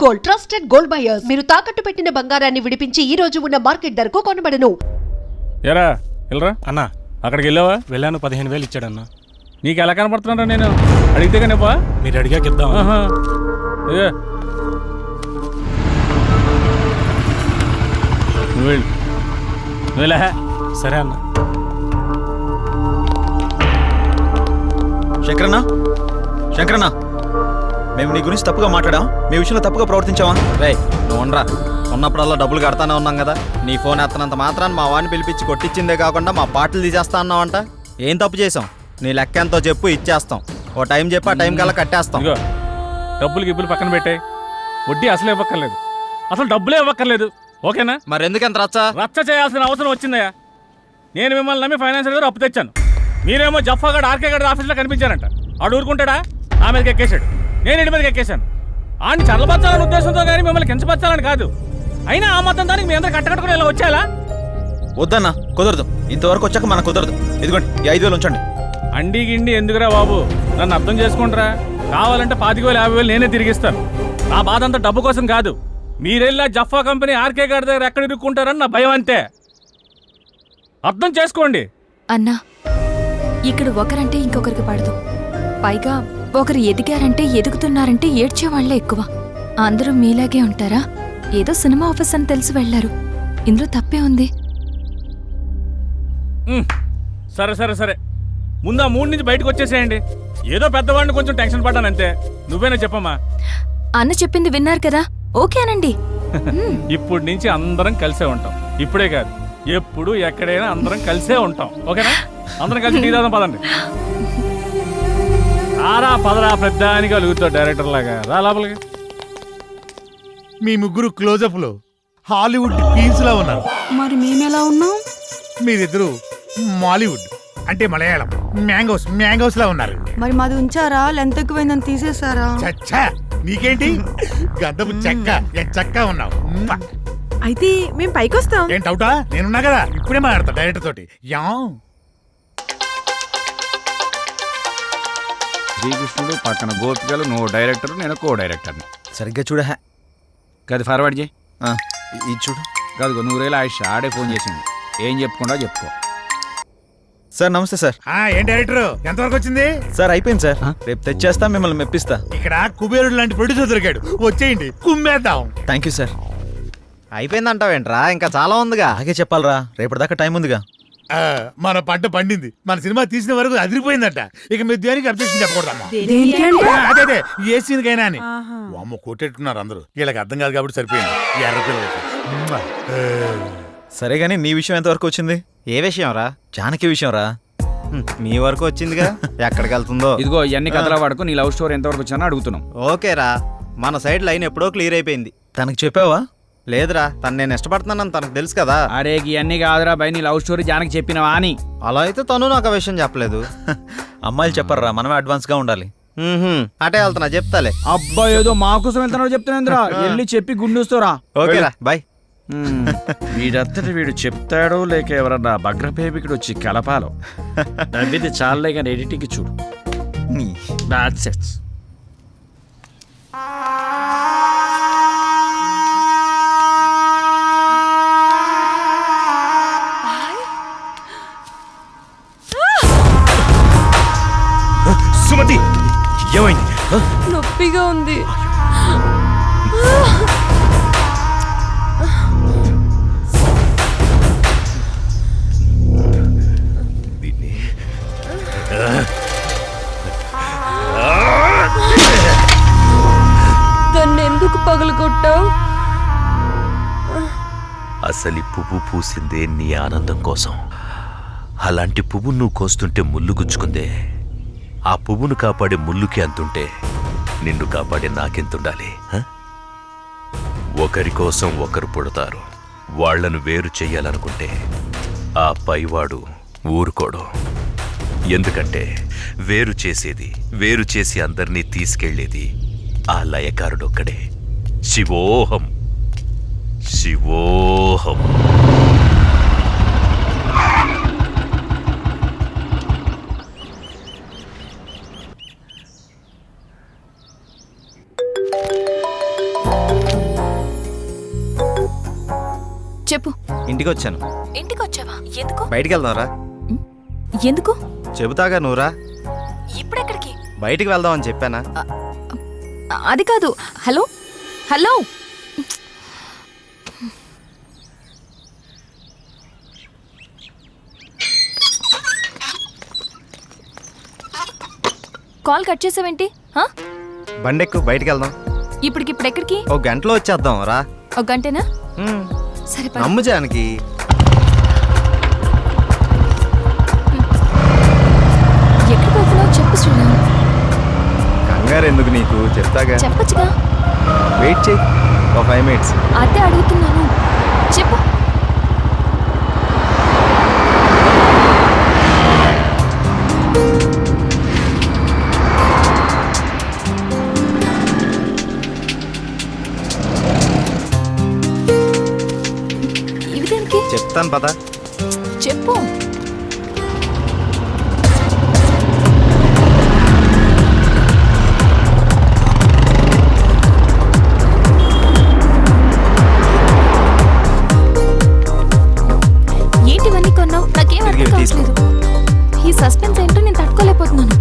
Gold, trusted gold buyers. మీరు తాకట్టు పెట్టిన బంగారాన్ని విడిపించి ఈ రోజు ఉన్న మార్కెట్ ధరకు కొనబడను. ఎరా వెళ్ళరా అన్నా. అక్కడికి వెళ్ళావా? వెళ్ళాను, 15,000 ఇచ్చాడన్నా. నీకు ఎలా కనపడుతున్నారా? నేను అడిగితే కనిపా మీరు అడిగాక ఇద్దాం. నువ్వు వెళ్ళు, నువ్వులే. సరే అన్న. శంకరన్న, శంకరన్న, మేము నీ గురించి తప్పుగా మాట్లాడాం, మీ విషయంలో తప్పుగా ప్రవర్తించావా? రే నువ్వు ఉండరా, ఉన్నప్పుడల్లా డబ్బులు కడతానే ఉన్నాం కదా. నీ ఫోన్ ఎత్తనంత మాత్రాన్ని మా వాడిని పిలిపించి కొట్టించిందే కాకుండా మా పాటలు తీసేస్తా అన్నావంట. ఏం తప్పు చేసాం? నీ లెక్క ఎంతో చెప్పు, ఇచ్చేస్తాం. ఓ టైం చెప్పి ఆ టైం కల్లా కట్టేస్తాం. డబ్బులు గిబ్బులు పక్కన పెట్టాయి, వడ్డీ అసలు ఇవ్వక్కర్లేదు, అసలు డబ్బులే ఇవ్వక్కర్లేదు. ఓకేనా? మరి ఎందుకంత రచ్చ చేయాల్సిన అవసరం వచ్చిందయ్యా. నేను మిమ్మల్ని నమ్మి ఫైనాన్షియల్ గారు అప్పు తెచ్చాను. మీరేమో జఫాగడ్ ఆర్కే గడ్ ఆఫీస్లో కనిపించారంట. ఆడు ఊరుకుంటాడా? నా మీదకి ఎక్కేశాడు, నేను ఇంటి మీదకి ఎక్కేశాను. ఆడిని చల్లబచ్చాలని ఉద్దేశంతో కానీ మిమ్మల్ని కించపరచాలని కాదు. అయినా ఆ మొత్తం దానికి మీ అందరు కట్టకట్టుకుని ఇలా వచ్చేలా? వద్దన్నా, కుదరదు. ఇంతవరకు వచ్చాక మనకు కుదరదు. ఇదిగోండి, ఈ 5,000 ఉంచండి. అండి గిండి ఎందుకురా బాబు, నన్ను అర్థం చేసుకుంటారా? కావాలంటే 25,000 50,000 నేనే తిరిగిస్తాను. నా బాధ అంతా డబ్బు కోసం కాదు. మీరెళ్ళా జఫా కంపెనీ ఆర్కే గారి దగ్గర ఎక్కడ ఇరుక్కుంటారని నా భయం అంతే. అర్థం చేసుకోండి. అన్నా, ఇక్కడ ఒకరంటే ఇంకొకరికి పడదు. పైగా ఒకరు ఎదిగారంటే ఎదుగుతున్నారంటే ఏడ్చేవాళ్లే ఎక్కువ. అందరూ మీలాగే ఉంటారా? ఏదో సినిమా ఆఫీస్ అని తెలిసి వెళ్లారు, ఇందులో తప్పే ఉంది. సరే సరే సరే, ముందు ఆ 3 నుంచి బయటకు వచ్చేసేయండి. ఏదో పెద్దవాడిని కొంచెం టెన్షన్ పడ్డానంతే. నువ్వేనా చెప్పమ్మా? అన్న చెప్పింది విన్నారు కదా, ఓకేనండి. ఇప్పుడు నుంచి అందరం కలిసే ఉంటాం. ఇప్పుడే కాదు, ఎప్పుడు ఎక్కడైనా అందరం కలిసే ఉంటాం. ఓకేనా? అందరం కలిసి టీ తాగుదాం, పదండి. ఆరా పదరా, పెద్దానికి అలుగుతావు డైరెక్టర్ లాగా. రా లోపలికి. మీ ముగ్గురు క్లోజప్ లో హాలీవుడ్ క్వీన్స్ లా ఉన్నారు. మరి మేమెలా ఉన్నాం? మీరిద్దరు మాలీవుడ్ అంటే మలయాళం మ్యాంగోస్ లా ఉన్నారు. మరి మాది ఉంచారా? లెంత్ ఎక్కువైందని తీసేసారా? చచ్చా, నీకేంటి గద్దపు చెక్క ఉన్నావు. అయితే మేము పైకొస్తాం. ఏం డౌటా? నేనున్నా కదా, ఇప్పుడే మాట్లాడతా డైరెక్టర్ తోటి. శ్రీకృష్ణుడు పక్కన గోపికలు, నువ్వు డైరెక్టర్, నేను కో డైరెక్టర్ని. సరిగ్గా చూడ. కాదు ఫార్వర్డ్ చేయి. ఇది చూడు. కాదు 100,000 ఆయుష్ ఆడే ఫోన్ చేసింది. ఏం చెప్పుకుంటా చెప్పుకో. సార్ నమస్తే సార్. ఏం డైరెక్టర్, ఎంతవరకు వచ్చింది? సార్ అయిపోయింది సార్, రేపు తెచ్చేస్తా, మిమ్మల్ని మెప్పిస్తా. ఇక్కడ కుబేరుడు లాంటి ప్రొడ్యూసర్ దొరికాడు, వచ్చేయండి కుమ్మేద్దాం. Thank you sir. అయిపోయిందంటావేంట్రా? ఇంకా చాలా ఉందిగా. అలాగే చెప్పాలరా, రేపటిదాకా టైం ఉందిగా. మన పంట పండింది, మన సినిమా తీసిన వరకు అదిరిపోయిందట. ఇక మీరు దేనికి అబ్జెక్షన్ చెప్పకూడదమ్మా. అదే ఏ సీన్కైనా అని. అమ్మ కొట్టేట్టుకున్నారు అందరూ, వీళ్ళకి అర్థం కాదు కాబట్టి సరిపోయింది. ఎర్రపిల్లలకి. సరే గానీ నీ విషయం ఎంతవరకు వచ్చింది? ఏ విషయం రా? జానకి విషయం రా. మీ వరకు వచ్చిందిగా, ఎక్కడికి వెళ్తుందో. ఇదిగో ఇవన్నీ కథలా వాడుకో. నీ లవ్ స్టోరీ ఎంతవరకు వచ్చానో అడుగుతున్నాం. ఓకేరా, మన సైడ్ లైన్ ఎప్పుడో క్లియర్ అయిపోయింది. తనకు చెప్పావా? లేదురా, తను నేను ఇష్టపడుతున్నానని తనకు తెలుసు కదా. అరే ఇవన్నీ కాదురా బై, నీ లవ్ స్టోరీ జానకి చెప్పినవా అని. అలా అయితే తను నాకు ఆ విషయం చెప్పలేదు. అమ్మాయిలు చెప్పర్రా, మనమే అడ్వాన్స్ గా ఉండాలి. అటే వెళ్తున్నా, చెప్తాలే. అబ్బా ఏదో మా కోసం వెళ్తున్నావు చెప్తున్నా, వెళ్ళి చెప్పి గుండుస్తోరా. ఓకేరా బాయ్. వీడంతటి వీడు చెప్తాడో లేక ఎవరన్నా భగ్రపేమికుడు వచ్చి కలపాలో. నవ్వింది చాలే కానీ ఎడిటింగ్ చూడు. సుమతి, ఏమైంది? నొప్పిగా ఉంది. దాన్నెందుకు పగలగొట్టావు? అసలు పువ్వు పూసిందే నీ ఆనందం కోసం. అలాంటి పువ్వు నువ్వు కోస్తుంటే ముళ్ళు గుచ్చుకుందే. ఆ పువ్వును కాపాడే ముళ్ళుకి అంతుంటే నిన్ను కాపాడే నాకెంతుండాలి? ఒకరి కోసం ఒకరు పుడతారు. వాళ్లను వేరు చెయ్యాలనుకుంటే ఆ పైవాడు ఊరుకోడు. ఎందుకంటే వేరు చేసి అందరినీ తీసుకెళ్లేది ఆ లయకారుడొక్కడే. శివోహం శివోహం. చెప్పు. ఇంటికి వచ్చాను. ఇంటికి వచ్చావా? ఎందుకు? బయటికి వెళ్దాంరా. ఎందుకు? చెబుతాగా నువ్వురా. ఇప్పుడెక్కడికి? బయటికి వెళ్దాం అని చెప్పానా? అది కాదు. హలో హలో, కాల్ కట్ చేసావేంటి? బండెక్కు, బయటికి వెళ్దాం. ఇప్పటికిప్పుడు ఎక్కడికి? ఒక గంటలో వచ్చేద్దాం రా. ఒక గంటేనా? సరే పద. నమ్ము జానకి. ఎక్కడికి వెళ్తున్నావు చెప్పు శ్రీరామ్. కంగారు ఎందుకు నీకు, చెప్తాగా. చెప్పచ్చుగా. వెయిట్ చేయి ఒక 5 minutes. అదే అడుగుతున్నాను, చెప్పు. ఇవి దేనికి? చెప్తాను పద. చెప్పు. ఏంటివన్నీ కొన్నావు? నాకేం అర్థం కావట్లేదు. ఈ సస్పెన్స్ ఏంటో నేను తట్టుకోలేకపోతున్నాను.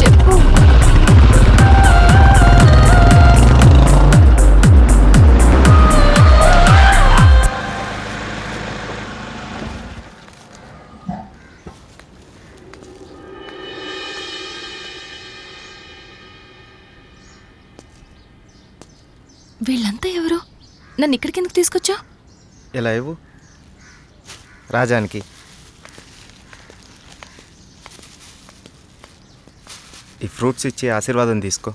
చెప్పు. వీళ్ళంతా ఎవరు? నన్ను ఇక్కడికి ఎందుకు తీసుకొచ్చా? ఇలా ఇవ్వు రాజానికి. ఈ ఫ్రూట్స్ ఇచ్చి ఆశీర్వాదం తీసుకో.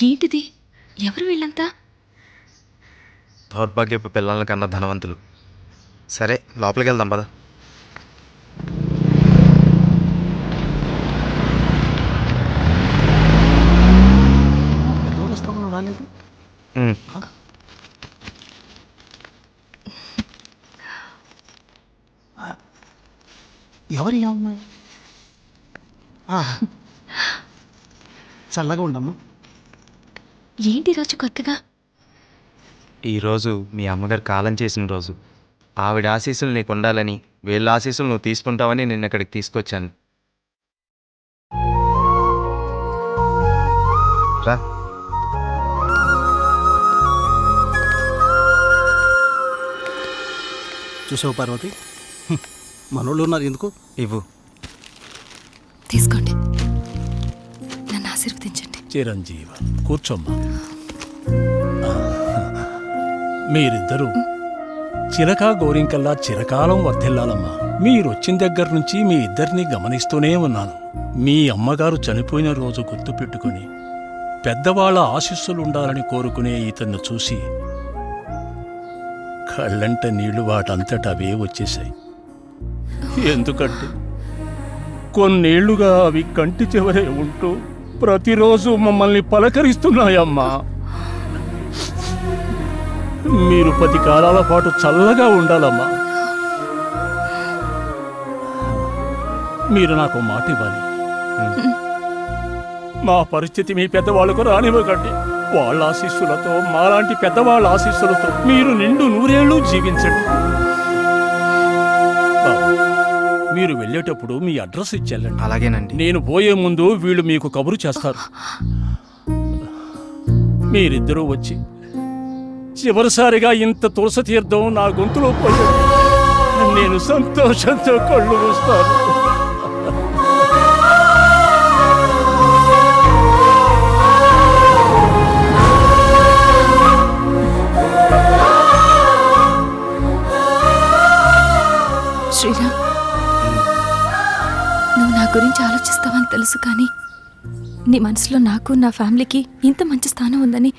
ఏంటిది? ఎవరు వీళ్ళంతా? దౌర్భాగ్యపు పిల్లల కన్నా ధనవంతులు. సరే లోపలికి వెళ్దాం పద. ఎవరి అమ్మాయి? చల్లగా ఉండమ్మా. ఏంటి రోజు కొత్తగా? ఈరోజు మీ అమ్మగారు కాలం చేసిన రోజు. ఆవిడ ఆశీస్సులు నీకు ఉండాలని, వీళ్ళ ఆశీస్సులు నువ్వు తీసుకుంటావని నిన్న ఇక్కడికి తీసుకొచ్చాను. రా. చూసావు పార్వతి, మనోళ్ళు ఉన్నారు ఎందుకు? ఇవ్వు. తీసుకోండి, నన్ను ఆశీర్వదించండి. చిరంజీవ కూర్చోమ్మా. మీరిద్దరూ చిలక గోరింకల్లా చిరకాలం వర్ధిల్లాలమ్మా. మీరొచ్చిన దగ్గర నుంచి మీ ఇద్దరిని గమనిస్తూనే ఉన్నాను. మీ అమ్మగారు చనిపోయిన రోజు గుర్తుపెట్టుకుని పెద్దవాళ్ల ఆశీస్సులుండాలని కోరుకునే ఇతన్ని చూసి కళ్ళంట నీళ్లు వాటంతట అవే వచ్చేశాయి. ఎందుకంటే కొన్నేళ్లుగా అవి కంటి చివరే ఉంటూ ప్రతిరోజు మమ్మల్ని పలకరిస్తున్నాయమ్మా. మీరు 10 కాలాల పాటు చల్లగా ఉండాలమ్మా. మీరు నాకు మాట ఇవ్వాలి. మా పరిస్థితి మీ పెద్దవాళ్ళకు రానివ్వకండి. వాళ్ళ ఆశీస్సులతో, మాలాంటి పెద్దవాళ్ళ ఆశీస్సులతో మీరు నిండు 100 ఏళ్ళు జీవించండి. మీరు వెళ్ళేటప్పుడు మీ అడ్రస్ ఇచ్చేళ్ళండి. అలాగేనండి. నేను పోయే ముందు వీళ్ళు మీకు కబురు చేస్తారు. మీరిద్దరూ వచ్చి చివరిసారిగా ఇంత తులసి తీర్థం నా గొంతులో పోయాడు. నేను సంతోషంతో కళ్ళు మూస్తాను. శ్రీరామ్, నువ్వు నా గురించి ఆలోచిస్తావని తెలుసు, కానీ నీ మనసులో నాకు, నా ఫ్యామిలీకి ఇంత మంచి స్థానం ఉందని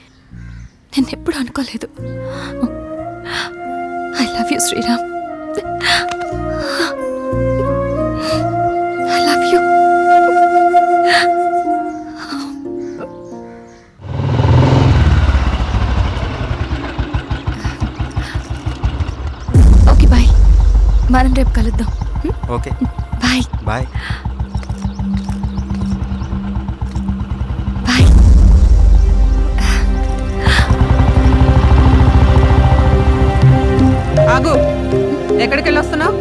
నేను ఎప్పుడు అనుకోలేదు. I love you Sriram. I love you. Okay bye bye. Bye. ఆగు, ఎక్కడికి వెళ్ళొస్తున్నావు?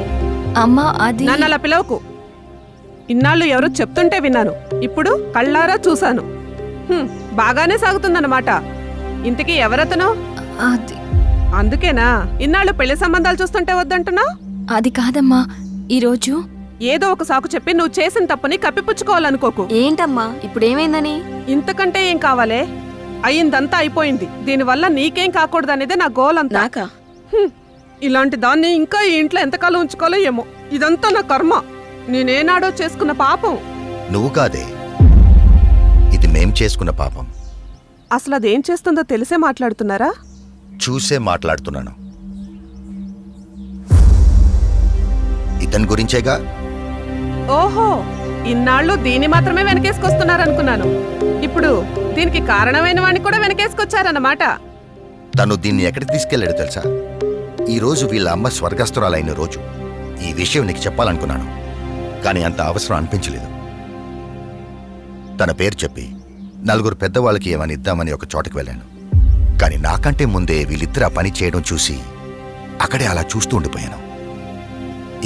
అమ్మా అది నన్ను అలా పిలవకు. ఇన్నాళ్ళు ఎవరో చెప్తుంటే విన్నాను, ఇప్పుడు కళ్ళారా చూశాను. బాగానే సాగుతుందన్నమాట. ఇంతకీ ఎవరతను? అది అందుకేనా ఇన్నాళ్ళు పెళ్లి సంబంధాలు చూస్తుంటే వద్దంటున్నావు? అది కాదమ్మా, ఈరోజు ఏదో ఒక సాకు చెప్పి నువ్వు చేసిన తప్పుని కప్పిపుచ్చుకోవాలనుకోకు. ఏంటమ్మా ఇప్పుడేమైందని? ఇంతకంటే ఏం కావాలే? అయిందంతా అయిపోయింది. దీనివల్ల నీకేం కాకూడదనేదే నా గోల్ అంతా. ఇలాంటి దాన్ని ఇంకా ఈ ఇంట్లో ఎంతకాలం ఉంచుకోవాలో ఏమో. ఇదంతా నా కర్మ. నేనేనాడో చేసుకున్న పాపం. నువ్వు కాదే, ఇది మేం చేసుకున్న పాపం. అసలు అదేం చేస్తుందో తెలిసే మాట్లాడుతున్నారా? చూసే మాట్లాడుతున్నాను. ఇతని గురించేగా. ఓహో, ఇన్నాళ్ళు దీన్ని మాత్రమే వెనకేసుకొస్తున్నారనుకున్నాను. ఇప్పుడు దీనికి కారణమైన వాడిని కూడా వెనకేసుకొచ్చారన్నమాట. తను దీన్ని ఎక్కడికి తీసుకెళ్లాడు తెలుసా? ఈ రోజు వీళ్ళ అమ్మ స్వర్గస్థురాలైన రోజు. ఈ విషయం నీకు చెప్పాలనుకున్నాను, కానీ అంత అవసరం అనిపించలేదు. తన పేరు చెప్పి నలుగురు పెద్దవాళ్ళకి ఏమని ఇద్దామని ఒక చోటకి వెళ్ళాను. కానీ నాకంటే ముందే వీళ్ళిద్దరు ఆ పని చేయడం చూసి అక్కడే అలా చూస్తూ ఉండిపోయాను.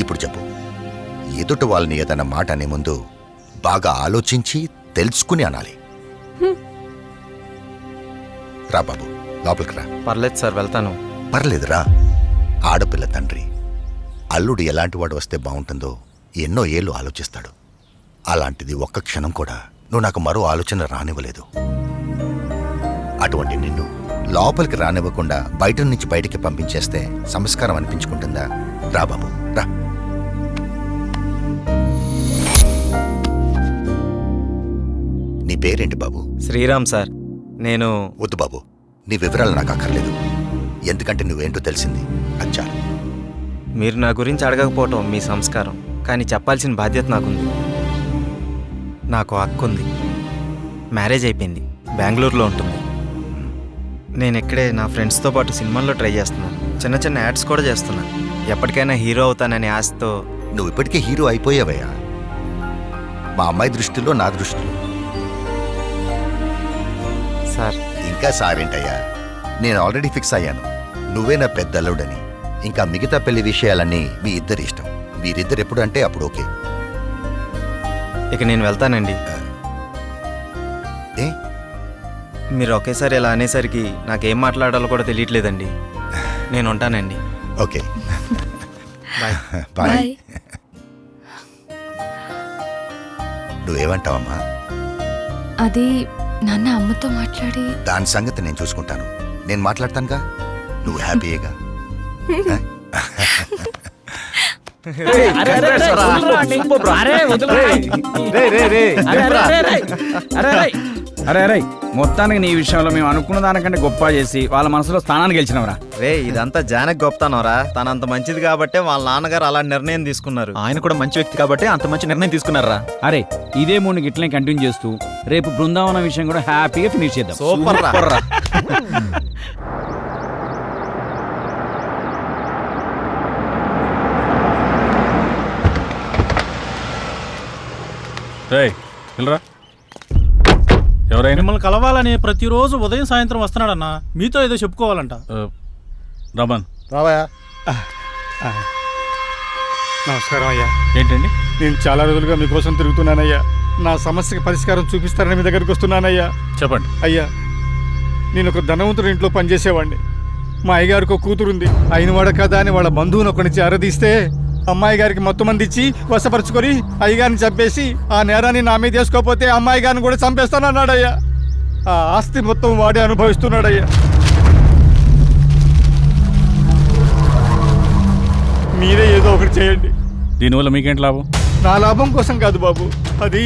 ఇప్పుడు చెప్పు, ఎదుటి వాళ్ళని ఏదన్నా మాట అనే ముందు బాగా ఆలోచించి తెలుసుకుని అనాలి. రా బాబు, లోపలికి రా. పర్లేదు సార్, వెళ్తాను. పర్లేదురా. ఆడపిల్ల తండ్రి అల్లుడు ఎలాంటి వాడు వస్తే బాగుంటుందో ఎన్నో ఏళ్ళు ఆలోచిస్తాడు. అలాంటిది ఒక్క క్షణం కూడా నువ్వు నాకు మరో ఆలోచన రానివ్వలేదు. అటువంటి నిన్ను లోపలికి రానివ్వకుండా బయట నుంచి బయటికి పంపించేస్తే సంస్కారం అనిపించుకుంటుందా? రా బాబు, రా. నీ పేరేంటి బాబు? శ్రీరామ్ సార్. నేను వద్దు బాబు, నీ వివరాలు నాకు అక్కర్లేదు. ఎందుకంటే నువ్వేంటో తెలిసింది, అది చాలు. మీరు నా గురించి అడగకపోవటం మీ సంస్కారం, కానీ చెప్పాల్సిన బాధ్యత నాకుంది. నాకు అక్కుంది, మ్యారేజ్ అయిపోయింది, బెంగళూరులో ఉంటుంది. నేను ఇక్కడే నా ఫ్రెండ్స్తో పాటు సినిమాల్లో ట్రై చేస్తున్నాను. చిన్న చిన్న యాడ్స్ కూడా చేస్తున్నాను. ఎప్పటికైనా హీరో అవుతాననే ఆశతో. నువ్వు ఇప్పటికే హీరో అయిపోయావయ్యా. మా అమ్మాయి దృష్టిలో, నా దృష్టిలో. సార్ ఇంకా సారేంటయ్యా, నేను ఆల్రెడీ ఫిక్స్ అయ్యాను. నువ్వే నా పెద్ద అల్లుడని. ఇంకా మిగతా పెళ్లి విషయాలన్నీ మీ ఇద్దరి ఇష్టం. మీరిద్దరు ఎప్పుడు అంటే అప్పుడు ఓకే. ఇక నేను వెళ్తానండి. ఏ, మీరు ఒకేసారి ఇలా అనేసరికి నాకేం మాట్లాడాలో కూడా తెలియట్లేదండి. నేను ఉంటానండి. Okay, bye. బాయ్. నువ్వేమంటావమ్మా? అది నాన్న అమ్మతో మాట్లాడి దాని సంగతి నేను చూసుకుంటాను. నేను మాట్లాడతానుగా, నువ్వు హ్యాపీయేగా. అరే మొత్తానికి నీ విషయంలో మేము అనుకున్న దానికంటే గొప్ప చేసి వాళ్ళ మనసులో స్థానాన్ని గెలిచినవరా. రే, ఇదంతా జానకి గొప్పతనవరా. తనంత మంచిది కాబట్టే వాళ్ళ నాన్నగారు అలా నిర్ణయం తీసుకున్నారు. ఆయన కూడా మంచి వ్యక్తి కాబట్టి అంత మంచి నిర్ణయం తీసుకున్నారా. అరే, ఇదే మూడు గిట్లనే కంటిన్యూ చేస్తూ రేపు బృందావనం విషయం కూడా హ్యాపీగా ఫినిష్ చేద్దాం. సూపర్ రా. ఎవరైనా మిమ్మల్ని కలవాలని ప్రతిరోజు ఉదయం సాయంత్రం వస్తున్నాడన్నా. మీతో ఏదో చెప్పుకోవాలంట. రమన్ రావయ్యా. నమస్కారం అయ్యా. ఏంటండి? నేను చాలా రోజులుగా మీకోసం తిరుగుతున్నానయ్యా. నా సమస్యకి పరిష్కారం చూపిస్తారని మీ దగ్గరికి వస్తున్నానయ్యా. చెప్పండి. అయ్యా, నేను ఒక ధనవంతుడి ఇంట్లో పనిచేసేవాడిని. మా అయ్యగారికి ఒక కూతురుంది. అయినవాడ కదా అని వాళ్ళ బంధువుని ఒకనిచ్చి అరదీస్తే అమ్మాయి గారికి మొత్తం మంది ఇచ్చి వశపరుచుకొని అయ్యగారిని చంపేసి ఆ నేరాన్ని నా మీద చేసుకోకపోతే అమ్మాయి గారిని కూడా చంపేస్తానన్నాడయ్యా. ఆ ఆస్తి మొత్తం వాడే అనుభవిస్తున్నాడయ్యా. మీరే ఏదో ఒకటి చేయండి. దీనివల్ల మీకేంటి లాభం? నా లాభం కోసం కాదు బాబు, అది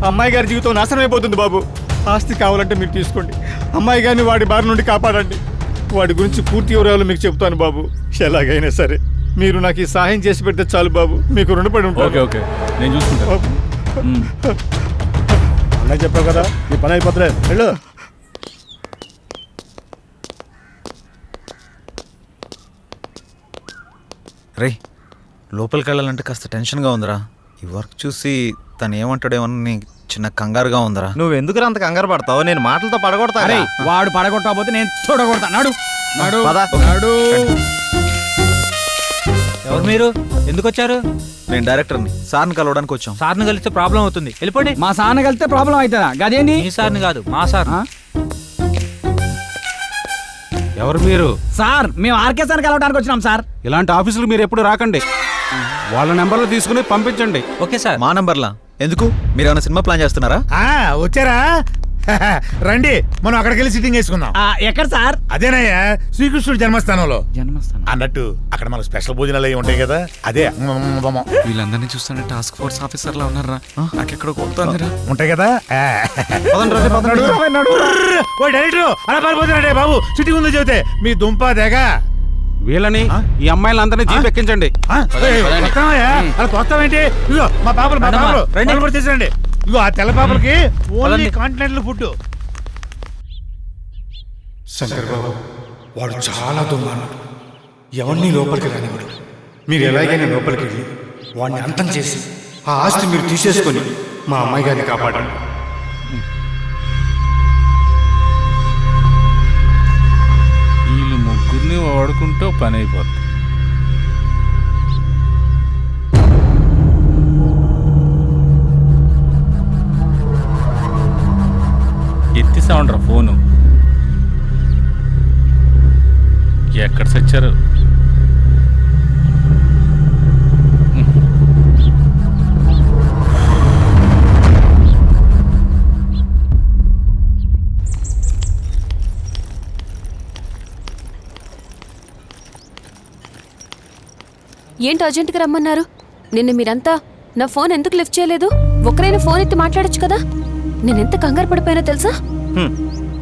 అమ్మాయి గారి జీవితం నాశనం అయిపోతుంది బాబు. ఆస్తి కావాలంటే మీరు తీసుకోండి. అమ్మాయి గారిని వాడి బారి నుండి కాపాడండి. వాడి గురించి పూర్తి వివరాలు మీకు చెప్తాను బాబు. ఎలాగైనా సరే మీరు నాకు ఈ సహాయం చేసి పెడితే చాలు బాబు. మీకు రుణపడి ఉంటాను. ఓకే ఓకే, నేను చూసుకుంటాను. అలా చెప్పావు కదా, ఈ పని అయిపోతుంది. వెళ్ళు. రే, లోపలికి వెళ్ళాలంటే కాస్త టెన్షన్గా ఉందిరా. ఈ వర్క్ చూసి తను ఏమంటాడేమని చిన్న కంగారుగా ఉందిరా. నువ్వు ఎందుకు అంత కంగారు పడతావు? నేను మాటలతో పడగొడతా. వాడు పడగొట్టకపోతే నేను చూడగొడతా. నాడు ఎవరు మీరు? ఎందుకు వచ్చారు? నేను డైరెక్టర్ని. సార్ని కలవడానికి వచ్చాం. సార్ని కలిస్తే ప్రాబ్లం అవుతుంది, వెళ్ళిపోండి. మా సార్ని కలిస్తే ప్రాబ్లం అవుతుందా? గదేంటి? మీ సార్ని కాదు, మా సార్. ఎవరు మీరు? సార్, మేము ఆర్కే సార్ కలవడానికి వచ్చినాం సార్. ఇలాంటి ఆఫీసులు మీరు ఎప్పుడు రాకండి. వాళ్ళ నెంబర్లు తీసుకుని పంపించండి. Okay sir. మా నంబర్లా ఎందుకు? మీరు ఏమైనా సినిమా ప్లాన్ చేస్తున్నారా? వచ్చారా? రండి, మనం అక్కడికి వెళ్ళి సిట్టింగ్ వేసుకుందాం. ఎక్కడ సార్? అదేనయ్యా, శ్రీకృష్ణుడు జన్మస్థానంలో. జన్మస్థానం అన్నట్టు అక్కడ మనకు స్పెషల్ భోజనాలు అవి ఉంటాయి కదా, అదే వీళ్ళందరినీ చూస్తుంటే టాస్క్ ఫోర్స్ ఆఫీసర్ లా ఉన్నారా? నాకెక్కడ కొడుతుందిరా. ఉంటాయి కదా. ఓ డైరెక్టర్, అలా పారిపోతున్నాడే బాబు, సిట్టింగ్ ఉందో చెబితే మీ దుంప దేగ. వీళ్ళని, ఈ అమ్మాయిలందరినీ జీప్ ఎక్కించండి. అలా తోస్తావేంటి? ఇదిగో మా పాపలు కూడా తీసుకురండి. ఇగో ఆ తెల్ల పాపలకి ఓన్లీ కాంటినెంటల్ ఫుడ్. శంకర్ బాబు, వాడు చాలా దుర్మార్గుడు. ఎవరిని లోపలికి రానివాడు. మీరు ఎలాగైనా లోపలికి వెళ్ళి వాడిని అంతం చేసి ఆ ఆస్తి మీరు తీసేసుకొని మా అమ్మాయి గారిని కాపాడండి. వీళ్ళు ముగ్గురిని వాడుకుంటూ పని అయిపోతుంది. ఎత్తిసామండ్రా ఫోను. ఎక్కడ సచ్చారు? ఏంటి అర్జెంటుగా రమ్మన్నారు? నిన్న మీరంతా నా ఫోన్ ఎందుకు లిఫ్ట్ చేయలేదు? ఒకరైనా ఫోన్ ఎత్తి మాట్లాడొచ్చు కదా. నేనెంత కంగారు పడిపోయినా తెలుసా?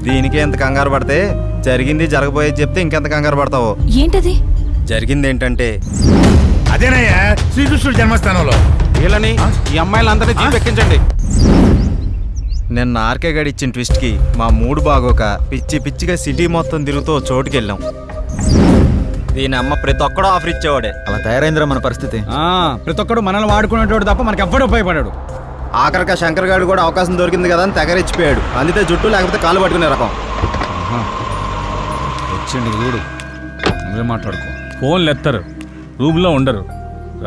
దీనికి ఎంత కంగారు పడితే జరిగింది జరగబోయేది చెప్తే ఇంకెంత కంగారు పడతావో. ఏంటది? జరిగింది ఏంటంటే అదేనయ్యా, శ్రీకృష్ణుడు జన్మస్థానంలో. వీళ్ళని, ఈ అమ్మాయిలందరినీ జీప్ ఎక్కించండి. నిన్న ఆర్కే గడి ఇచ్చిన ట్విస్ట్కి మా మూడు బాగోక పిచ్చి పిచ్చిగా సిటీ మొత్తం తిరుగుతూ చోటుకి వెళ్ళాం. దీని అమ్మ ప్రతి ఒక్కడో ఆఫర్ ఇచ్చేవాడే. అలా తయారైందిరా మన పరిస్థితి. ప్రతి ఒక్కడు మనల్ని వాడుకునేటోడు తప్ప మనకి ఎవ్వడు ఉపయోగపడాడు. ఆఖరిగా శంకర్ గారు కూడా అవకాశం దొరికింది కదా అని తెగరిచ్చిపోయాడు. అందుకే జుట్టు లేకపోతే కాలు పట్టుకునే రకం. వచ్చిండి చూడు, నువ్వే మాట్లాడుకో. ఫోన్లు ఎత్తరు, రూమ్లో ఉండరు.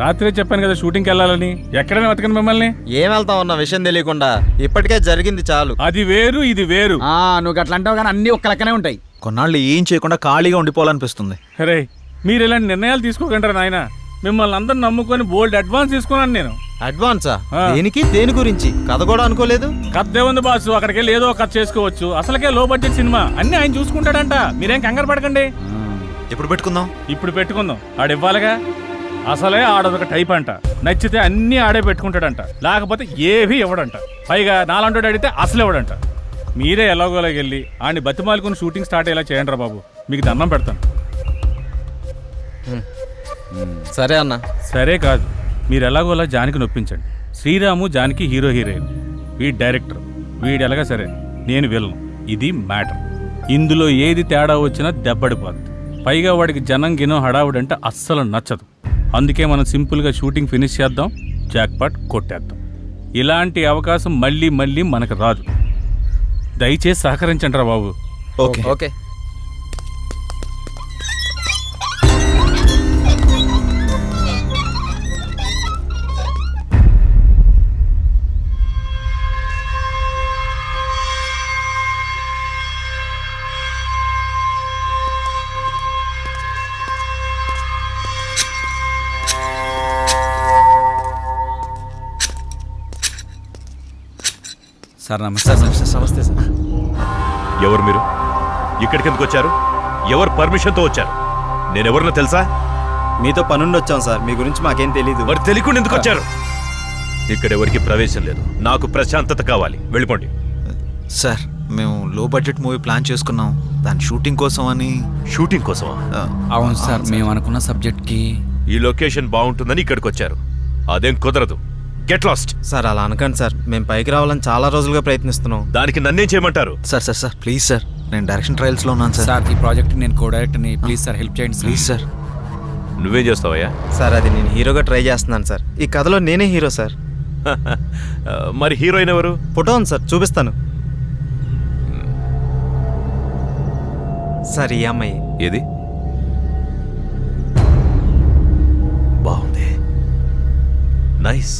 రాత్రే చెప్పాను కదా షూటింగ్కి వెళ్ళాలని. ఎక్కడైనా వెతకండి మిమ్మల్ని. ఏం వెళ్తాం అన్న విషయం తెలియకుండా. ఇప్పటికే జరిగింది చాలు. అది వేరు, ఇది వేరు. నువ్వు అట్లా అంటావు కానీ అన్ని ఒక్క లెక్కనే ఉంటాయి. కొన్నాళ్ళు ఏం చేయకుండా ఖాళీగా ఉండిపోవాలనిపిస్తుంది. అరే, మీరు ఇలాంటి నిర్ణయాలు తీసుకోకంటారా నాయన? మిమ్మల్ని అందరు నమ్ముకొని బోల్డ్ అడ్వాన్స్ తీసుకున్నాను నేను. అడ్వాన్సా? దేనికి? దేని గురించి? కథ కూడా అనుకోలేదు. కథ ఏముంది బాసు, అక్కడికి వెళ్ళి ఏదో కథ చేసుకోవచ్చు. అసలుకే లో బడ్జెట్ సినిమా, అన్ని ఆయన చూసుకుంటాడంట. మీరేం కంగారు పడకండి. ఎప్పుడు పెట్టుకుందాం? ఇప్పుడు పెట్టుకుందాం. ఆడివ్వాలిగా. అసలే ఆడదొక టైప్ అంట. నచ్చితే అన్ని ఆడే పెట్టుకుంటాడంట, లేకపోతే ఏవి ఇవ్వడంట. పైగా నాలంటోడు అడిగితే అసలు ఇవ్వడంట. మీరే ఎలాగోలాగ వెళ్ళి ఆడిని బతిమాలుకుని షూటింగ్ స్టార్ట్ అయ్యేలా చేయండి రా బాబు. మీకు దండం పెడతాను. సరే అన్న. సరే కాదు, మీరు ఎలాగోలా జానికి నొప్పించండి. శ్రీరాము జానికి హీరో హీరోయిన్, వీడి డైరెక్టర్, వీడు ఎలాగా సరే, నేను విలను. ఇది మ్యాటర్. ఇందులో ఏది తేడా వచ్చినా దెబ్బడిపోద్ది. పైగా వాడికి జనం గినం హడావుడంటే అస్సలు నచ్చదు. అందుకే మనం సింపుల్గా షూటింగ్ ఫినిష్ చేద్దాం, జాక్పాట్ కొట్టేద్దాం. ఇలాంటి అవకాశం మళ్ళీ మళ్ళీ మనకు రాదు. దయచేసి సహకరించండి రా బాబు. Okay okay. సార్ నమస్తే. నమస్తే సార్. ఎవరు మీరు? ఇక్కడికి ఎందుకు వచ్చారు? ఎవరు పర్మిషన్తో వచ్చారు? నేనెవరినో తెలుసా? మీతో పనుండి వచ్చాం సార్. మీ గురించి మాకేం తెలీదు. మరి తెలియకుండా ఎందుకు వచ్చారు? ఇక్కడ ఎవరికి ప్రవేశం లేదు. నాకు ప్రశాంతత కావాలి. వెళ్ళిపోండి. సార్, మేము లో బడ్జెట్ మూవీ ప్లాన్ చేసుకున్నాం. దాని షూటింగ్ కోసం అని. షూటింగ్ కోసమా? అవును సార్, మేము అనుకున్న సబ్జెక్ట్కి ఈ లొకేషన్ బాగుంటుందని ఇక్కడికి వచ్చారు. అదేం కుదరదు. Get lost. సార్ అలా అనకండి సార్. మేము పైకి రావాలని చాలా రోజులుగా ప్రయత్నిస్తున్నాం. దానికి నన్నేం చేయమంటారు? Sir sir sir please sir, నేను డైరెక్షన్ ట్రయల్స్లో ఉన్నాను సార్. సార్, ఈ ప్రాజెక్ట్ నేను కో డైరెక్టర్ని. ప్లీజ్ సార్ హెల్ప్ చేయండి ప్లీజ్ సార్. నువ్వేం చేస్తావయ్యా? సార్ అది నేను హీరోగా ట్రై చేస్తున్నాను సార్. ఈ కథలో నేనే హీరో సార్. మరి హీరోయిన్ ఎవరు? ఫోటో ఉంది సార్, చూపిస్తాను సార్. ఈ అమ్మాయి. ఏది? బాగుంది, నైస్.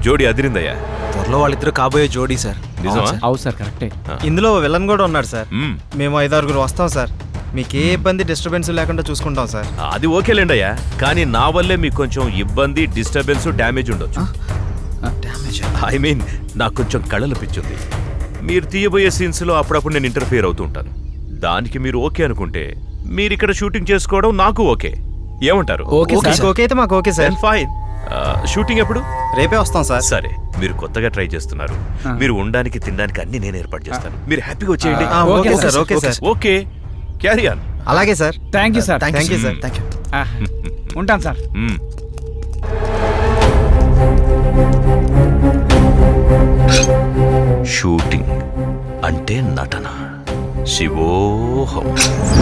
జోడీ అదిరిందయ్యా. త్వరలో వాళ్ళిద్దరు కాబోయే జోడీ సార్. నిజమా? అవును సార్, కరెక్టే. ఇందులో విలన్ కూడా ఉన్నాడు సార్. మ్మ్. మేము 5-6 వస్తాం సార్. మీకు ఏ ఇబ్బంది డిస్టర్బెన్స్ లేకుండా చూసుకుంటాం సార్. అది ఓకేలేండయ్యా, కానీ నా వల్లే మీకు కొంచెం ఇబ్బంది, డిస్టర్బెన్స్, డ్యామేజ్ ఉండొచ్చు. ఐ మీన్ నాకు కొంచెం కళలు పిచ్చుంది. మీరు తీయబోయే సీన్స్లో అప్పుడప్పుడు నేను ఇంటర్ఫియర్ అవుతూ ఉంటాను. దానికి మీరు ఓకే అనుకుంటే మీరు ఇక్కడ షూటింగ్ చేసుకోవడం నాకు ఓకే. ఏమంటారు? ఓకే అయితే మాకు ఓకే సార్. ఫైన్. షూటింగ్ ఎప్పుడు? రేపే వస్తాం సార్. సరే, మీరు కొత్తగా ట్రై చేస్తున్నారు. మీరు ఉండడానికి తినడానికి అన్ని నేను ఏర్పాటు చేస్తాను. మీరు హ్యాపీగా వచ్చేయండి. Okay sir. Okay sir. Okay, carry on. అలాగే sir. Thank you sir. Thank you sir. Thank you. ఉంటాను సార్. షూటింగ్ అంటే నటన. శివోహం.